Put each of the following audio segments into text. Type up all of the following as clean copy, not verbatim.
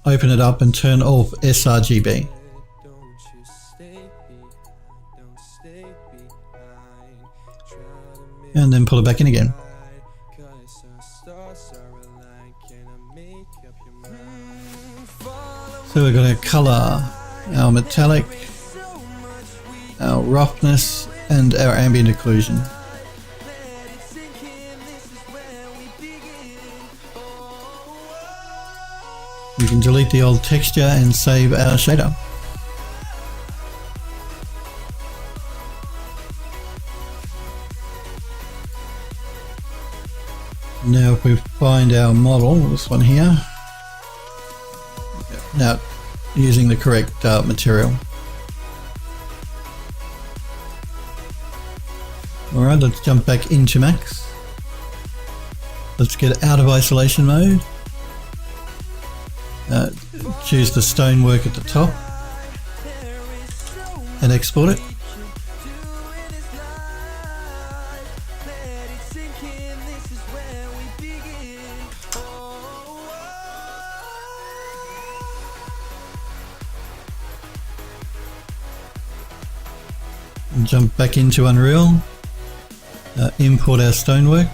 open it up and turn off sRGB. And then pull it back in again. So we've got our color, our metallic, our roughness, and our ambient occlusion. We can delete the old texture and save our shader. Now if we find our model, this one here, now using the correct material. Alright, let's jump back into Max. Let's get out of isolation mode. Choose the stonework at the top and export it. And jump back into Unreal, import our stonework.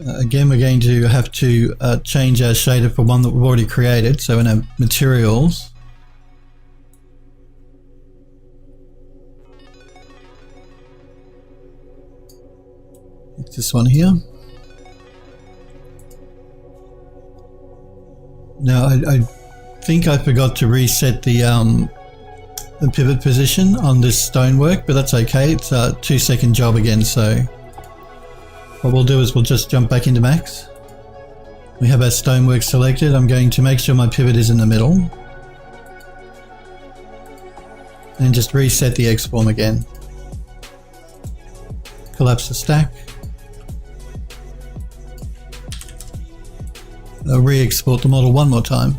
Again, we're going to have to change our shader for one that we've already created. So in our materials, it's this one here. Now I think I forgot to reset the pivot position on this stonework, but that's okay. It's a 2-second job again, so what we'll do is we'll just jump back into Max. We have our stonework selected. I'm going to make sure my pivot is in the middle. And just reset the X-form again. Collapse the stack. I'll re-export the model one more time.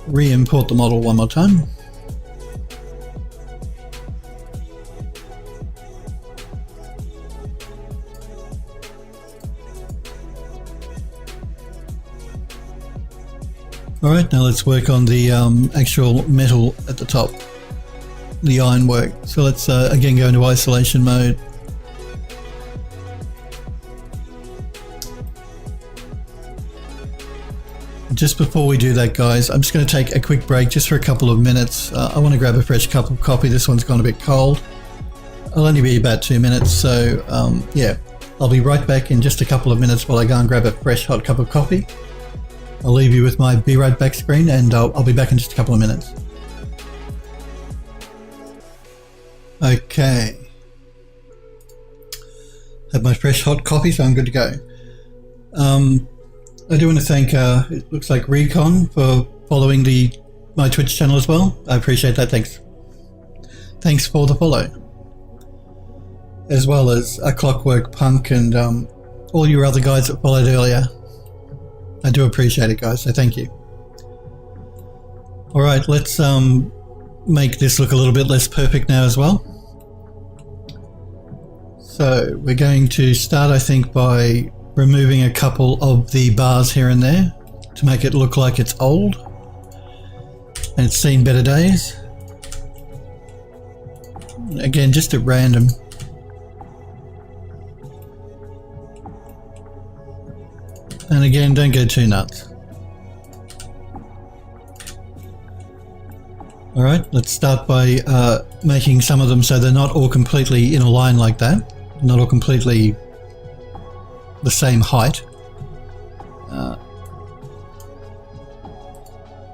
Re-import the model one more time. Alright, now let's work on the actual metal at the top, the ironwork. So let's again go into isolation mode. Just before we do that, guys, I'm just going to take a quick break just for a couple of minutes. I want to grab a fresh cup of coffee. This one's gone a bit cold. I'll only be about 2 minutes, so yeah, I'll be right back in just a couple of minutes while I go and grab a fresh hot cup of coffee. I'll leave you with my Be Right Back screen, and I'll be back in just a couple of minutes. Okay. Have my fresh hot coffee, so I'm good to go. I do want to thank, it looks like Recon for following my Twitch channel as well. I appreciate that. Thanks. Thanks for the follow. As well as a Clockwork Punk and all your other guys that followed earlier. I do appreciate it, guys, so thank you. All right, let's make this look a little bit less perfect now as well. So we're going to start, I think, by removing a couple of the bars here and there to make it look like it's old and it's seen better days. Again, just at random. And again, don't go too nuts. All right, let's start by making some of them so they're not all completely in a line like that, not all completely the same height.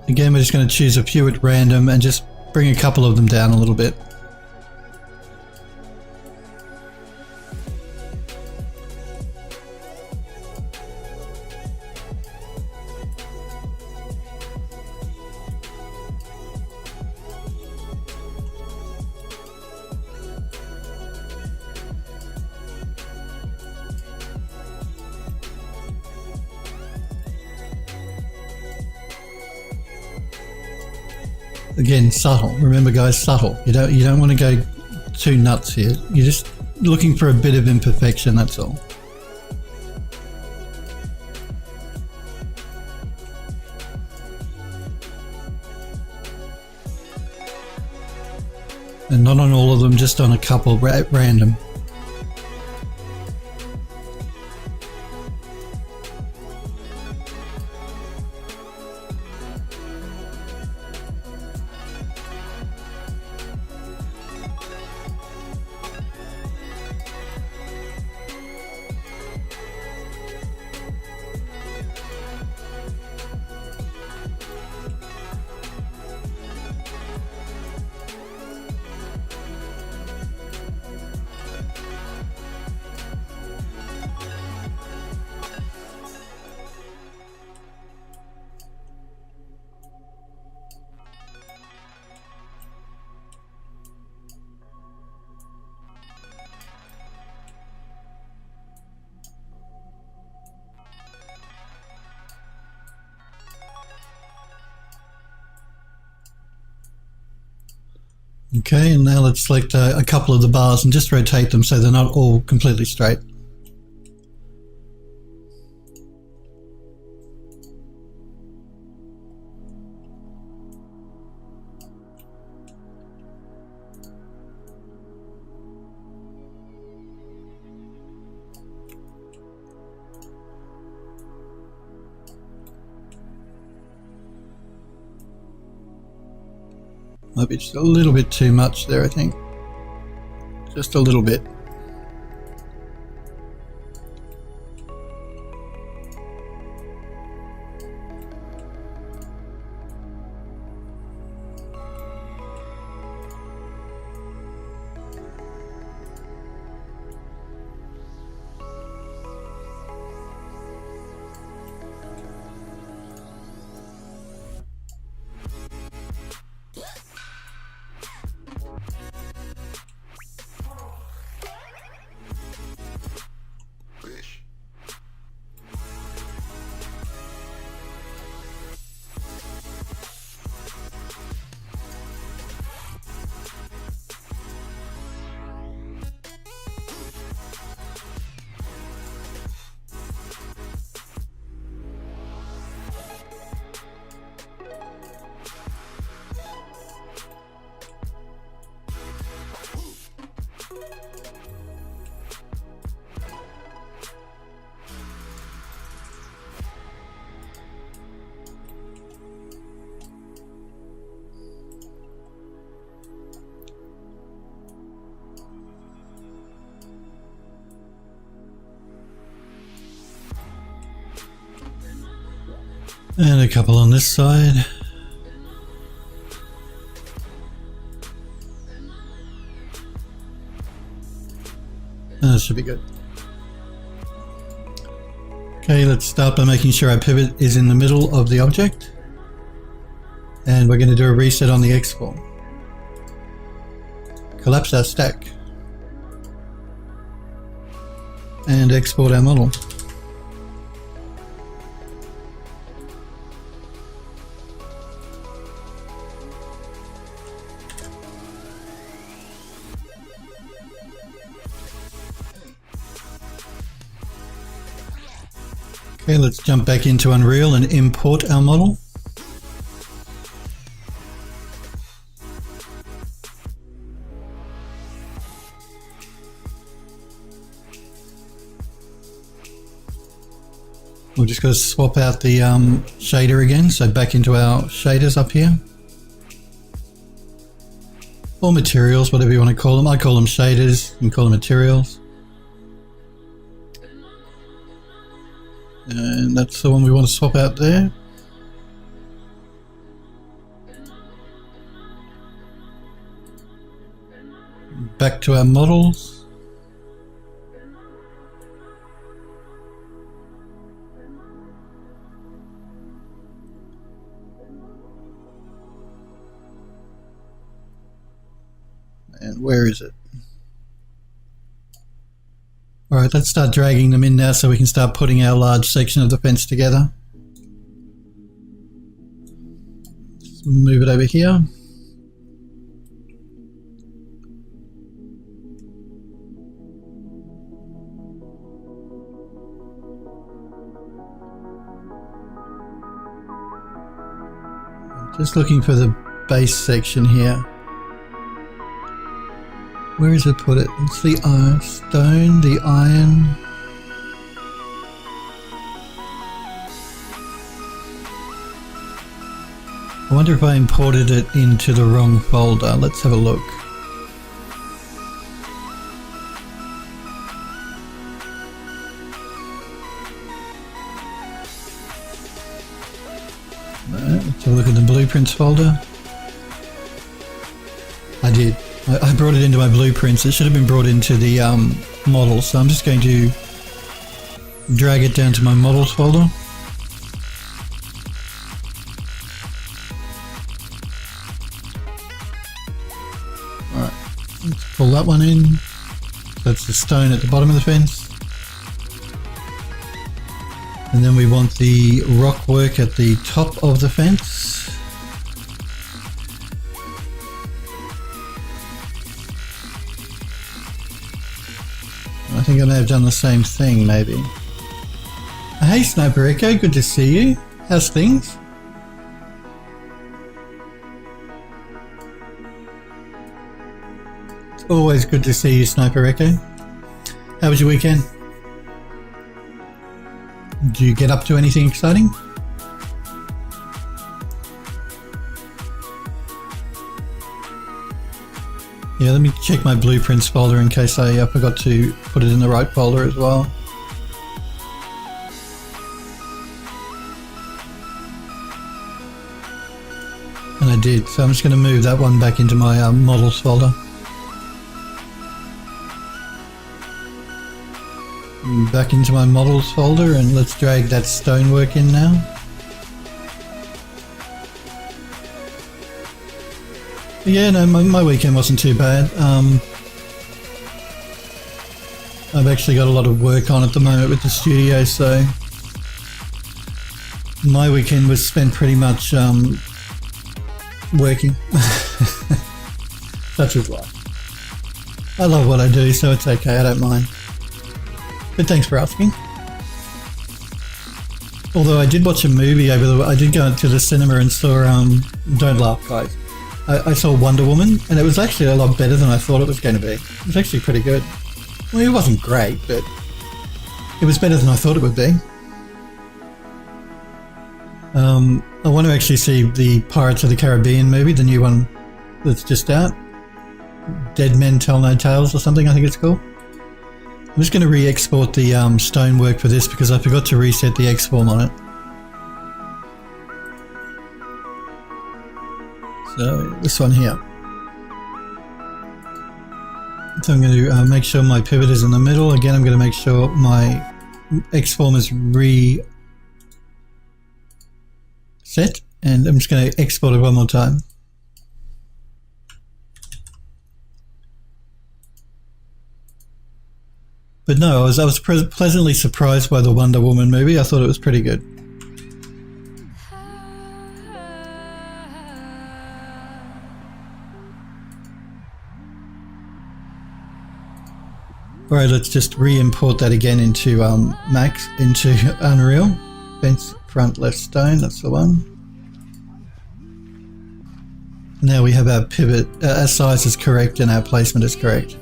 Again, we're just going to choose a few at random and just bring a couple of them down a little bit. Again, subtle. Remember, guys, subtle. You don't want to go too nuts here. You're just looking for a bit of imperfection, that's all. And not on all of them, just on a couple at random. Okay, and now let's select a couple of the bars and just rotate them so they're not all completely straight. Might be just a little bit too much there, I think. Just a little bit. And a couple on this side. That should be good. Okay, let's start by making sure our pivot is in the middle of the object. And we're going to do a reset on the export. Collapse our stack. And export our model. Okay, let's jump back into Unreal and import our model. We're just going to swap out the shader again, so back into our shaders up here. Or materials, whatever you want to call them. I call them shaders, you can call them materials. And that's the one we want to swap out there. Back to our models. And where is it? Alright, let's start dragging them in now so we can start putting our large section of the fence together. Let's move it over here. Just looking for the base section here. Where is it put it? It's the stone, the iron. I wonder if I imported it into the wrong folder. Let's have a look. Let's have a look at the blueprints folder. I did. I brought it into my blueprints. It should have been brought into the models. So I'm just going to drag it down to my models folder. Alright, let's pull that one in. That's the stone at the bottom of the fence. And then we want the rock work at the top of the fence. I think I may have done the same thing, maybe. Hey Sniper Echo, good to see you. How's things? It's always good to see you, Sniper Echo. How was your weekend? Did you get up to anything exciting? Yeah, let me check my blueprints folder in case I forgot to put it in the right folder as well. And I did, so I'm just going to move that one back into my models folder. Back into my models folder, and let's drag that stonework in now. Yeah, no, my weekend wasn't too bad. I've actually got a lot of work on at the moment with the studio, so my weekend was spent pretty much working. Such is life. I love what I do, so it's okay, I don't mind. But thanks for asking. Although I did watch a movie I did go to the cinema and saw, don't laugh guys, I saw Wonder Woman, and it was actually a lot better than I thought it was going to be. It was actually pretty good. Well, it wasn't great, but it was better than I thought it would be. I want to actually see the Pirates of the Caribbean movie, the new one that's just out. Dead Men Tell No Tales or something, I think it's called. I'm just going to re-export the stonework for this because I forgot to reset the X-form on it. So this one here. So I'm going to make sure my pivot is in the middle. Again, I'm going to make sure my X-form is reset, and I'm just going to export it one more time. But no, I was pleasantly surprised by the Wonder Woman movie. I thought it was pretty good. Alright, let's just re-import that again into into Unreal. Fence front left stone, that's the one. Now we have our pivot, our size is correct and our placement is correct.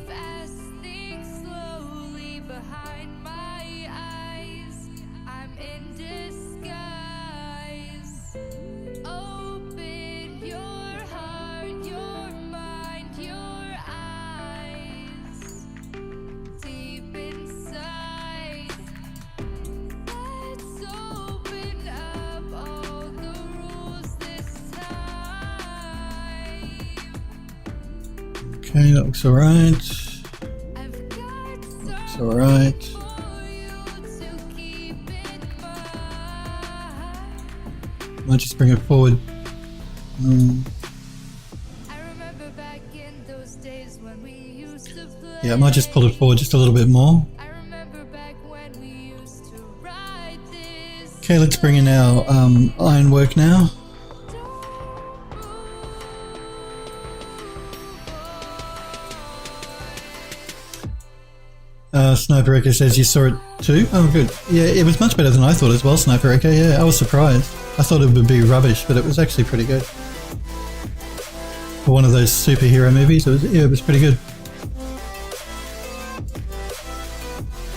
Okay, that looks alright. Looks alright. Might just bring it forward. Yeah, I might just pull it forward just a little bit more. Okay, let's bring in our ironwork now. Sniper Echo says you saw it too? Oh good. Yeah, it was much better than I thought as well, Sniper Echo. Yeah, I was surprised. I thought it would be rubbish, but it was actually pretty good. For one of those superhero movies, it was pretty good.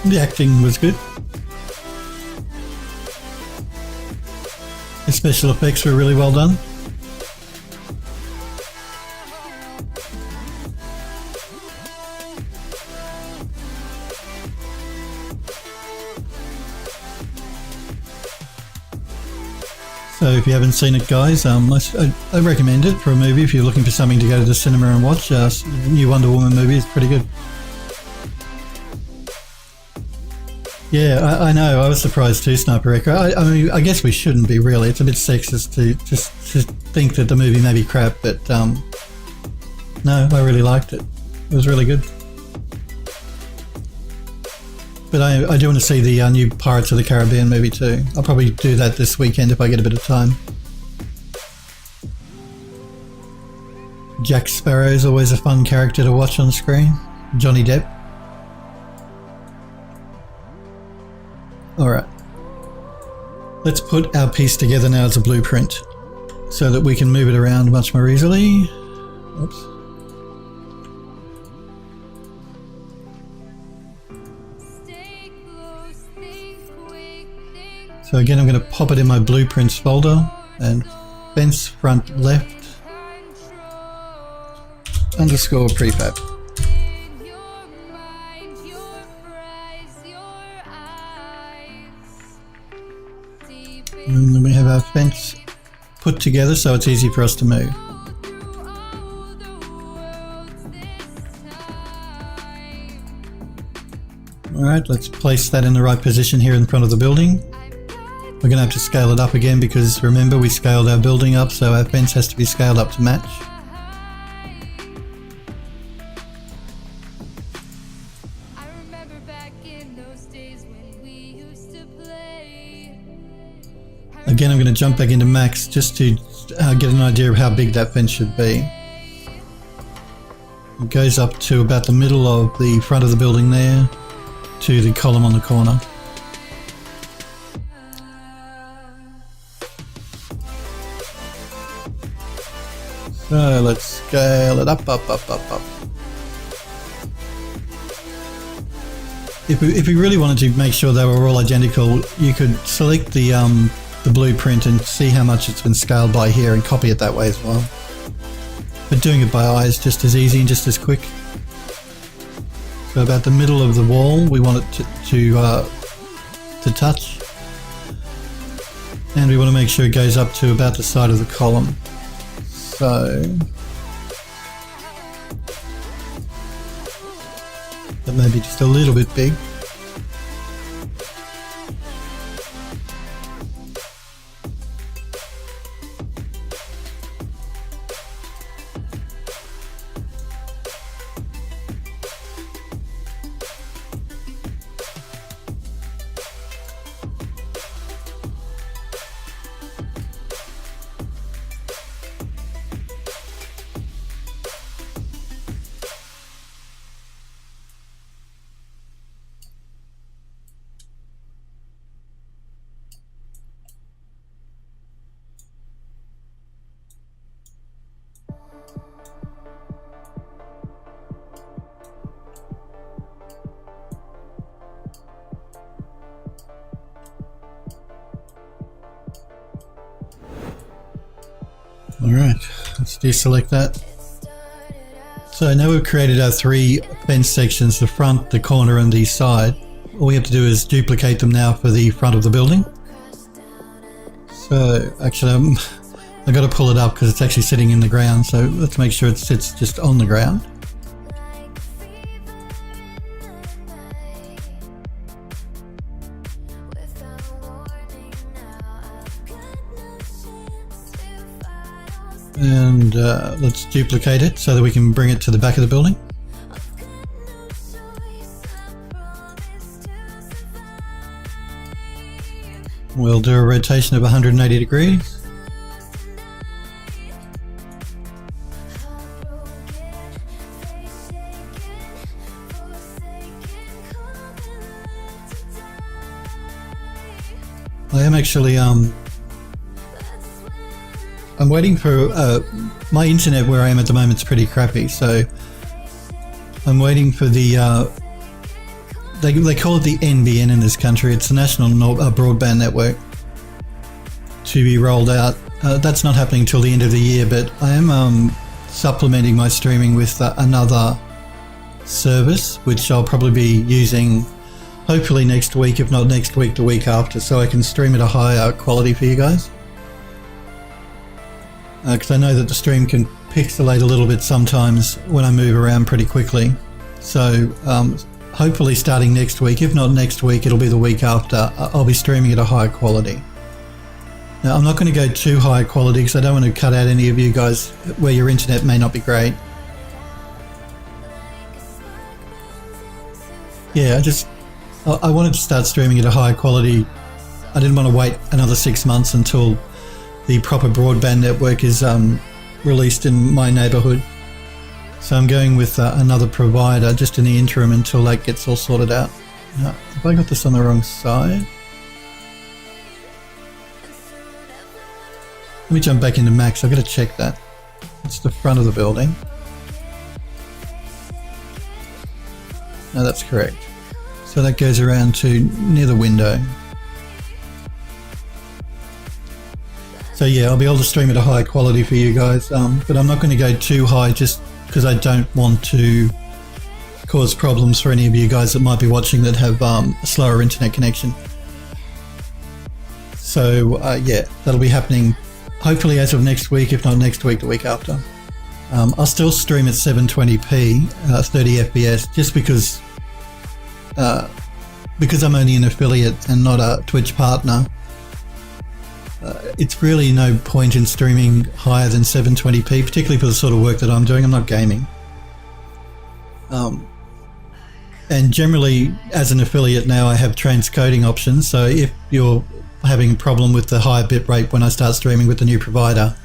The acting was good. The special effects were really well done. So if you haven't seen it, guys, I recommend it for a movie if you're looking for something to go to the cinema and watch. The new Wonder Woman movie is pretty good. Yeah, I know. I was surprised too, Sniper Echo. I mean, I guess we shouldn't be, really. It's a bit sexist to just think that the movie may be crap, but no, I really liked it. It was really good. But I do want to see the new Pirates of the Caribbean movie too. I'll probably do that this weekend if I get a bit of time. Jack Sparrow is always a fun character to watch on screen. Johnny Depp. Alright. Let's put our piece together now as a blueprint so that we can move it around much more easily. Oops. So again, I'm going to pop it in my blueprints folder and fence front left underscore prefab. And then we have our fence put together so it's easy for us to move. Alright, let's place that in the right position here in front of the building. We're going to have to scale it up again because remember we scaled our building up, so our fence has to be scaled up to match. Again, I'm going to jump back into max just to get an idea of how big that fence should be. It goes up to about the middle of the front of the building there to the column on the corner. So let's scale it up. If we really wanted to make sure they were all identical, you could select the blueprint and see how much it's been scaled by here and copy it that way as well. But doing it by eye is just as easy and just as quick. So about the middle of the wall, we want it to touch, and we want to make sure it goes up to about the side of the column. So that may be just a little bit big. Alright, let's deselect that. So now we've created our three fence sections, the front, the corner and the side. All we have to do is duplicate them now for the front of the building. So actually I've got to pull it up because it's actually sitting in the ground, so let's make sure it sits just on the ground. And let's duplicate it so that we can bring it to the back of the building. We'll do a rotation of 180 degrees. I am actually I'm waiting for my internet where I am at the moment is pretty crappy, so I'm waiting for the they call it the NBN in this country. It's the National Broadband Network to be rolled out. That's not happening till the end of the year, but I am supplementing my streaming with another service, which I'll probably be using hopefully next week, if not next week, the week after, so I can stream at a higher quality for you guys. Because I know that the stream can pixelate a little bit sometimes when I move around pretty quickly. So hopefully starting next week, if not next week, it'll be the week after, I'll be streaming at a higher quality. Now, I'm not going to go too high quality because I don't want to cut out any of you guys where your internet may not be great. Yeah, I wanted to start streaming at a higher quality. I didn't want to wait another 6 months until the proper broadband network is released in my neighborhood. So I'm going with another provider just in the interim until that gets all sorted out. Now, have I got this on the wrong side? Let me jump back into Max. I've got to check that. It's the front of the building. No, that's correct. So that goes around to near the window. So yeah, I'll be able to stream at a high quality for you guys, but I'm not going to go too high just because I don't want to cause problems for any of you guys that might be watching that have a slower internet connection. So yeah, that'll be happening hopefully as of next week, if not next week, the week after. I'll still stream at 720p, 30 FPS, just because I'm only an affiliate and not a Twitch partner. It's really no point in streaming higher than 720p, particularly for the sort of work that I'm doing. I'm not gaming. And generally, as an affiliate now, I have transcoding options. So if you're having a problem with the higher bit rate when I start streaming with the new provider,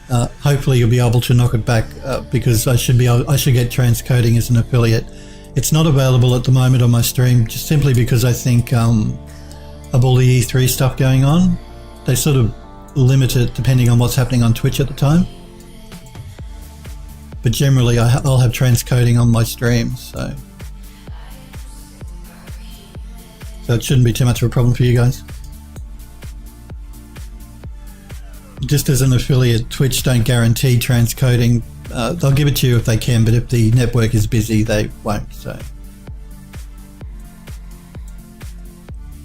hopefully you'll be able to knock it back because I should get transcoding as an affiliate. It's not available at the moment on my stream, just simply because I think of all the E3 stuff going on. They sort of limit it depending on what's happening on Twitch at the time. But generally I'll have transcoding on my streams, so it shouldn't be too much of a problem for you guys. Just as an affiliate, Twitch don't guarantee transcoding. They'll give it to you if they can, but if the network is busy, they won't. So,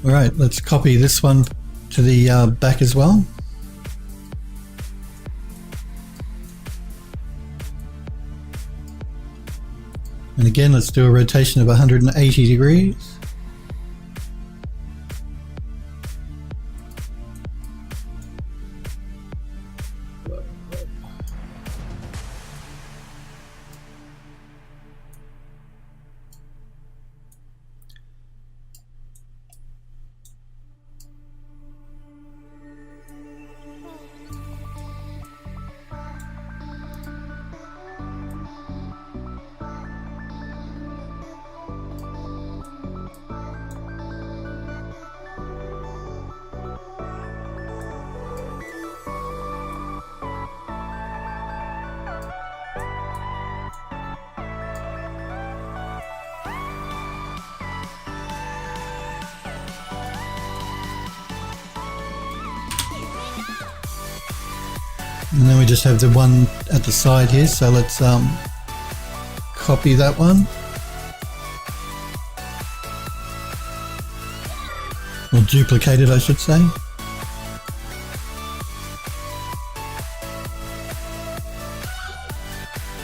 all right, let's copy this one to the back as well. And again, let's do a rotation of 180 degrees. And then we just have the one at the side here, so let's copy that one. Or duplicate it, I should say.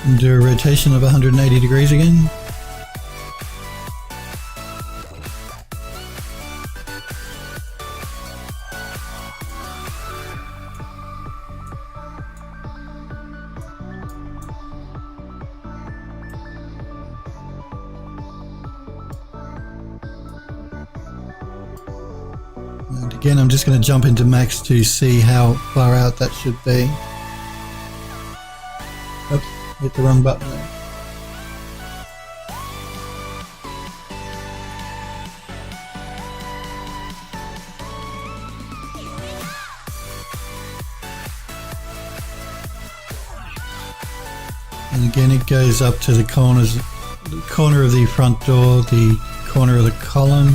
And do a rotation of 180 degrees again. And again, I'm just going to jump into max to see how far out that should be. Oops, hit the wrong button there. And again, it goes up to the corners, the corner of the front door, the corner of the column.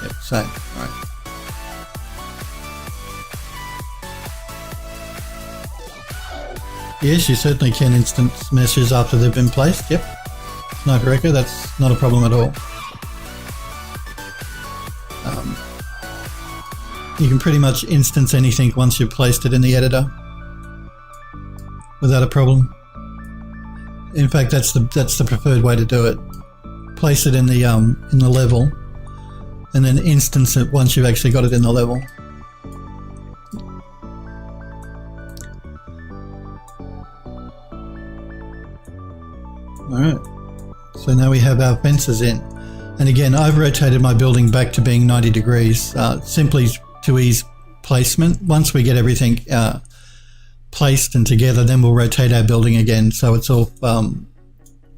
Yep, same. Right. Yes, you certainly can instance meshes after they've been placed. Yep. Sniper Echo, that's not a problem at all. You can pretty much instance anything once you've placed it in the editor without a problem. In fact, that's the preferred way to do it. Place it in the level, and then instance it once you've actually got it in the level. Alright, so now we have our fences in. And again, I've rotated my building back to being 90 degrees, simply to ease placement. Once we get everything placed and together, then we'll rotate our building again, so it's all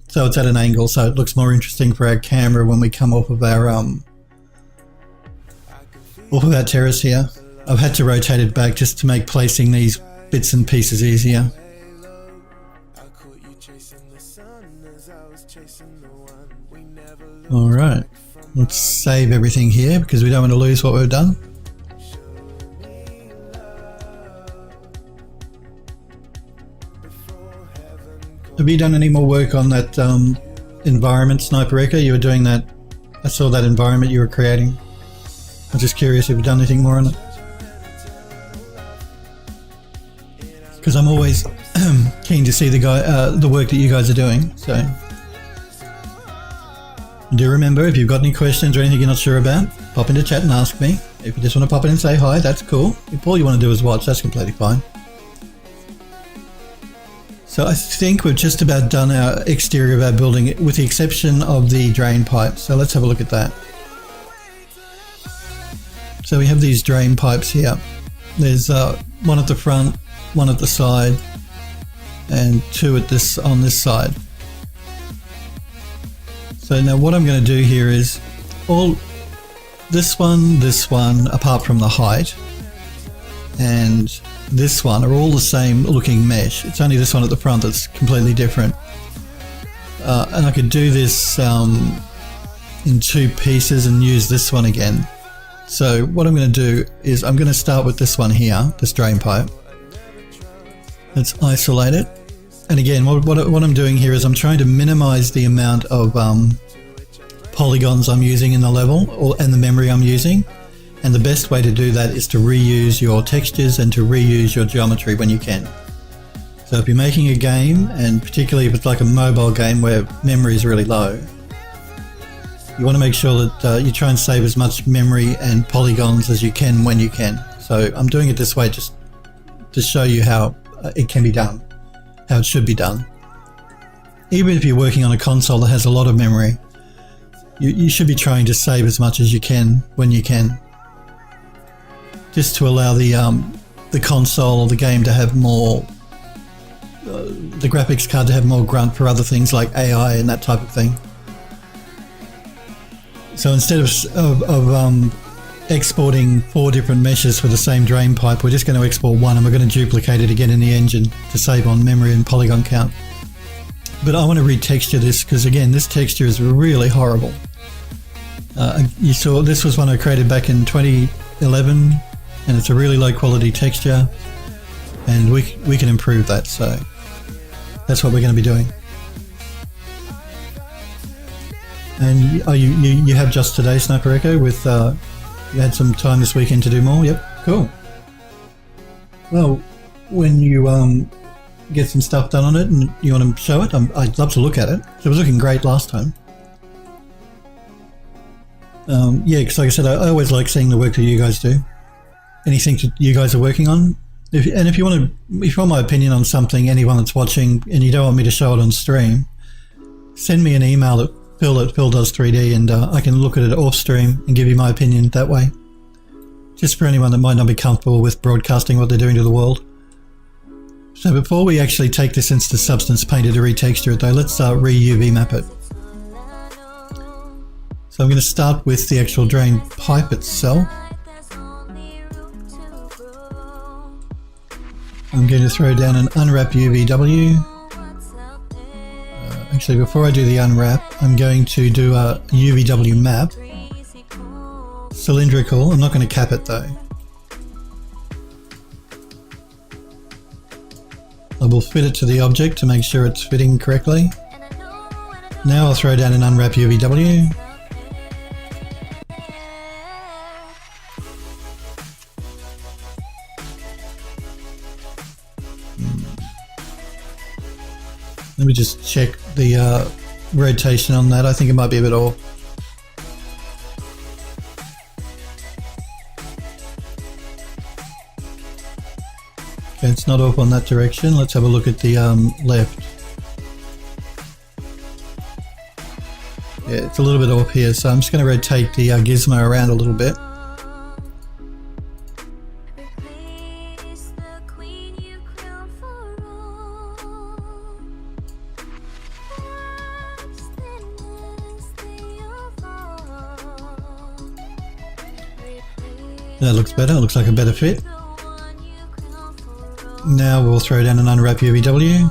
so it's at an angle, so it looks more interesting for our camera when we come off of our terrace here. I've had to rotate it back just to make placing these bits and pieces easier. Alright, let's save everything here because we don't want to lose what we've done. Have you done any more work on that environment, Sniper Echo? You were doing that, I saw that environment you were creating. I'm just curious if you've done anything more on it. Because I'm always keen to see the work that you guys are doing, so. Do remember, if you've got any questions or anything you're not sure about, pop into chat and ask me. If you just want to pop in and say hi, that's cool. If all you want to do is watch, that's completely fine. So I think we've just about done our exterior of our building with the exception of the drain pipe. So let's have a look at that. So we have these drain pipes here. There's one at the front, one at the side, and two at on this side. So now what I'm going to do here is all this one, apart from the height, and this one are all the same looking mesh. It's only this one at the front that's completely different. And I could do this in two pieces and use this one again. So what I'm going to do is I'm going to start with this one here, this drain pipe. Let's isolate it. And again, what I'm doing here is I'm trying to minimize the amount of polygons I'm using in the level and the memory I'm using. And the best way to do that is to reuse your textures and to reuse your geometry when you can. So if you're making a game, and particularly if it's like a mobile game where memory is really low, you want to make sure that you try and save as much memory and polygons as you can when you can. So I'm doing it this way just to show you how it can be done, how it should be done. Even if you're working on a console that has a lot of memory, you should be trying to save as much as you can when you can, just to allow the console or the game to have more, the graphics card to have more grunt for other things like AI and that type of thing. So instead of exporting 4 different meshes for the same drain pipe, we're just going to export one and we're going to duplicate it again in the engine to save on memory and polygon count. But I want to retexture this because again, this texture is really horrible. You saw this was one I created back in 2011 and it's a really low quality texture and we can improve that, so that's what we're going to be doing. And you have just today, Sniper Echo, with you had some time this weekend to do more? Yep, cool. Well, when you get some stuff done on it and you want to show it, I'd love to look at it. It was looking great last time. Yeah, because like I said, I always like seeing the work that you guys do. Anything that you guys are working on. If you want my opinion on something, anyone that's watching, and you don't want me to show it on stream, send me an email at Phil@PhilDoes3D and I can look at it off stream and give you my opinion that way. Just for anyone that might not be comfortable with broadcasting what they're doing to the world. So before we actually take this into Substance Painter to retexture it though, let's re-UV map it. So I'm going to start with the actual drain pipe itself. I'm going to throw down an unwrap UVW. Actually, before I do the unwrap, I'm going to do a UVW map. Cylindrical. I'm not going to cap it though. I will fit it to the object to make sure it's fitting correctly. Now I'll throw down an unwrap UVW. Let me just check the rotation on that. I think it might be a bit off. Okay, it's not off on that direction. Let's have a look at the left. Yeah, it's a little bit off here, so I'm just going to rotate the gizmo around a little bit. That looks better. It looks like a better fit. Now we'll throw down an unwrap UVW.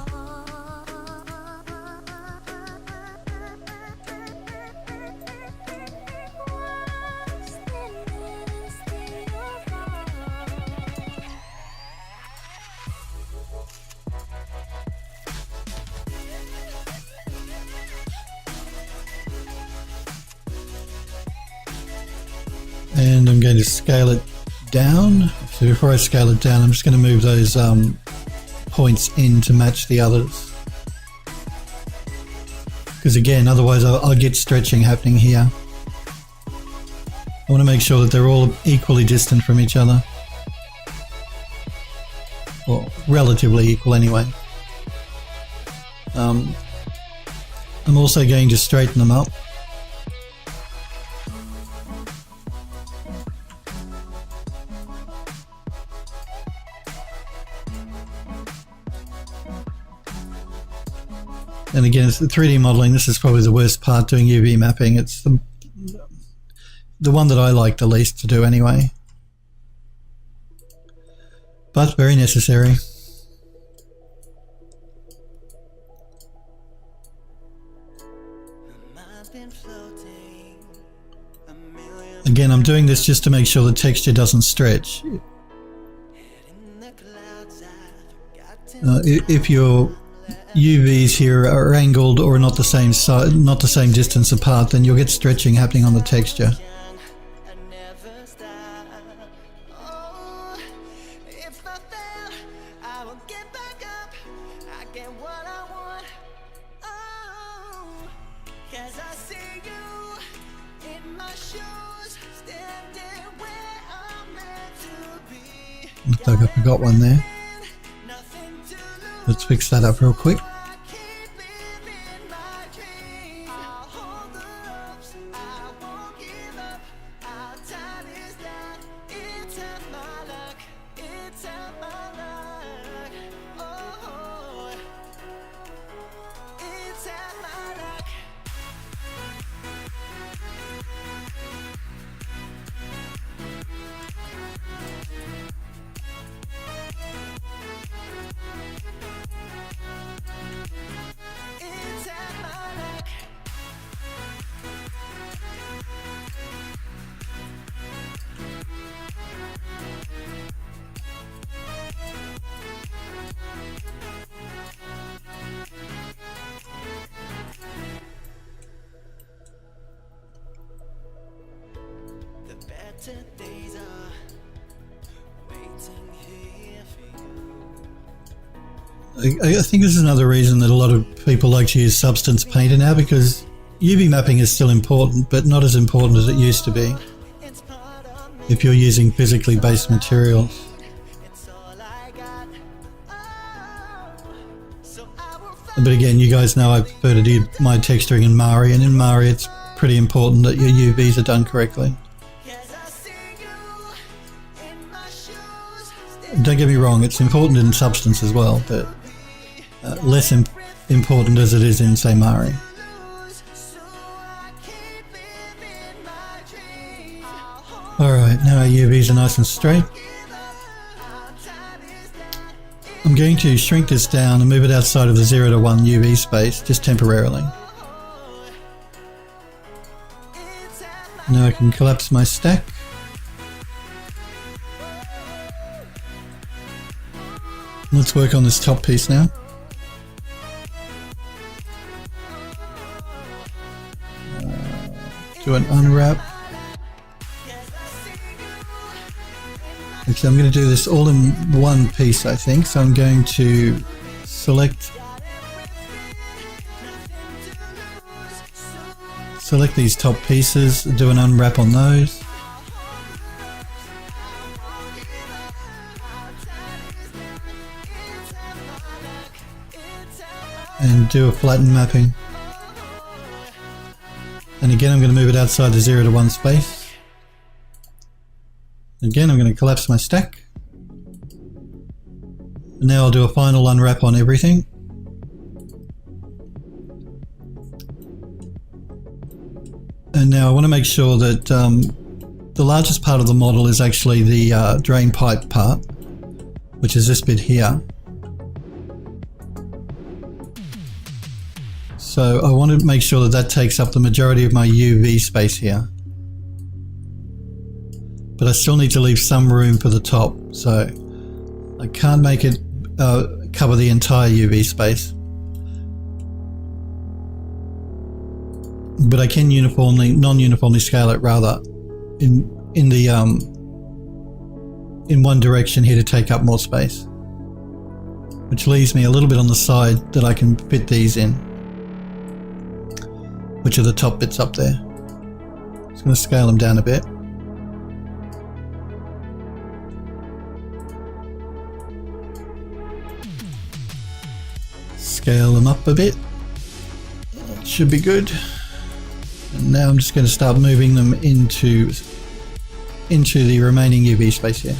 And I'm going to scale it down. So before I scale it down, I'm just going to move those points in to match the others. Because again, otherwise I'll get stretching happening here. I want to make sure that they're all equally distant from each other. Or relatively equal anyway. I'm also going to straighten them up. And again, it's the 3D modeling. This is probably the worst part, doing UV mapping. It's the one that I like the least to do anyway. But very necessary. Again, I'm doing this just to make sure the texture doesn't stretch. If your UVs here are angled or not the same side, not the same distance apart, then you'll get stretching happening on the texture. Looks like I forgot one there. Let's fix that up real quick. I think this is another reason that a lot of people like to use Substance Painter now, because UV mapping is still important, but not as important as it used to be if you're using physically based materials. But again, you guys know I prefer to do my texturing in Mari, and in Mari it's pretty important that your UVs are done correctly. Don't get me wrong, it's important in Substance as well, but less important as it is in, say, Mari. Alright, now our UVs are nice and straight. I'm going to shrink this down and move it outside of the 0 to 1 UV space, just temporarily. Now I can collapse my stack. Let's work on this top piece now. Do an unwrap. Actually, I'm going to do this all in one piece, I think. So I'm going to select these top pieces, do an unwrap on those. And do a flatten mapping. And again, I'm going to move it outside the 0 to 1 space. Again, I'm going to collapse my stack. And now I'll do a final unwrap on everything. And now I want to make sure that the largest part of the model is actually the drain pipe part, which is this bit here. So I want to make sure that that takes up the majority of my UV space here. But I still need to leave some room for the top, so I can't make it cover the entire UV space. But I can non-uniformly scale it rather in one direction here to take up more space, which leaves me a little bit on the side that I can fit these in, which are the top bits up there. Just going to scale them down a bit. Scale them up a bit. That should be good. And now I'm just going to start moving them into the remaining UV space here.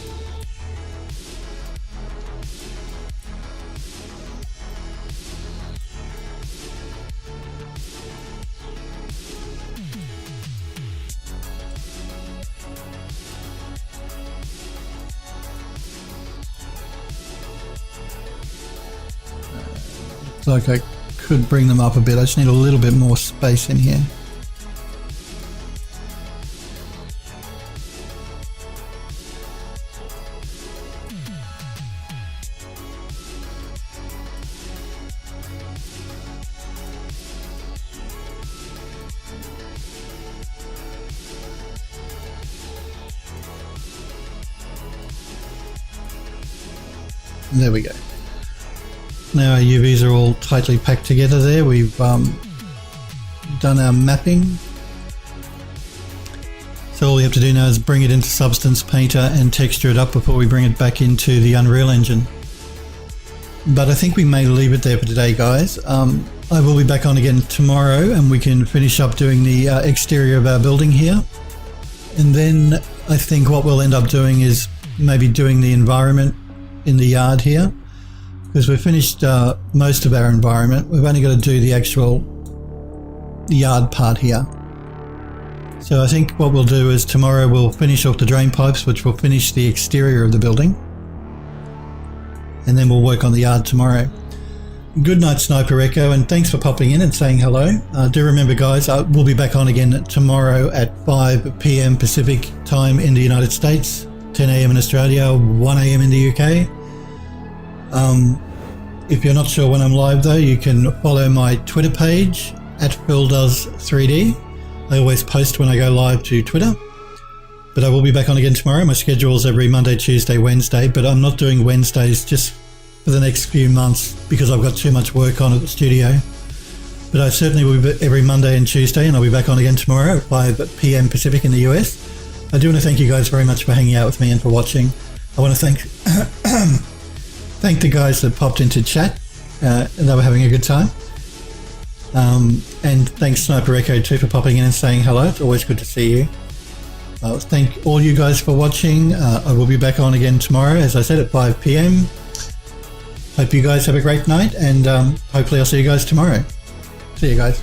Looks like I could bring them up a bit. I just need a little bit more space in here. There we go. Now our UVs are all tightly packed together there. We've done our mapping. So all we have to do now is bring it into Substance Painter and texture it up before we bring it back into the Unreal Engine. But I think we may leave it there for today, guys. I will be back on again tomorrow and we can finish up doing the exterior of our building here. And then I think what we'll end up doing is maybe doing the environment in the yard here, because we've finished most of our environment. We've only got to do the actual yard part here. So I think what we'll do is tomorrow we'll finish off the drain pipes, which will finish the exterior of the building, and then we'll work on the yard tomorrow. Good night, Sniper Echo, and thanks for popping in and saying hello. Do remember, guys, we'll be back on again tomorrow at 5 p.m. Pacific time in the United States, 10 a.m. in Australia, 1 a.m. in the UK. If you're not sure when I'm live though, you can follow my Twitter page at PhilDoes3D. I always post when I go live to Twitter. But I will be back on again tomorrow. My schedule is every Monday, Tuesday, Wednesday, but I'm not doing Wednesdays just for the next few months because I've got too much work on at the studio. But I certainly will be every Monday and Tuesday, and I'll be back on again tomorrow at 5 p.m. Pacific in the US. I do want to thank you guys very much for hanging out with me and for watching. I want to thank the guys that popped into chat. They were having a good time. And thanks Sniper Echo too for popping in and saying hello. It's always good to see you. Thank all you guys for watching. I will be back on again tomorrow, as I said, at 5 p.m. Hope you guys have a great night, and hopefully I'll see you guys tomorrow. See you guys.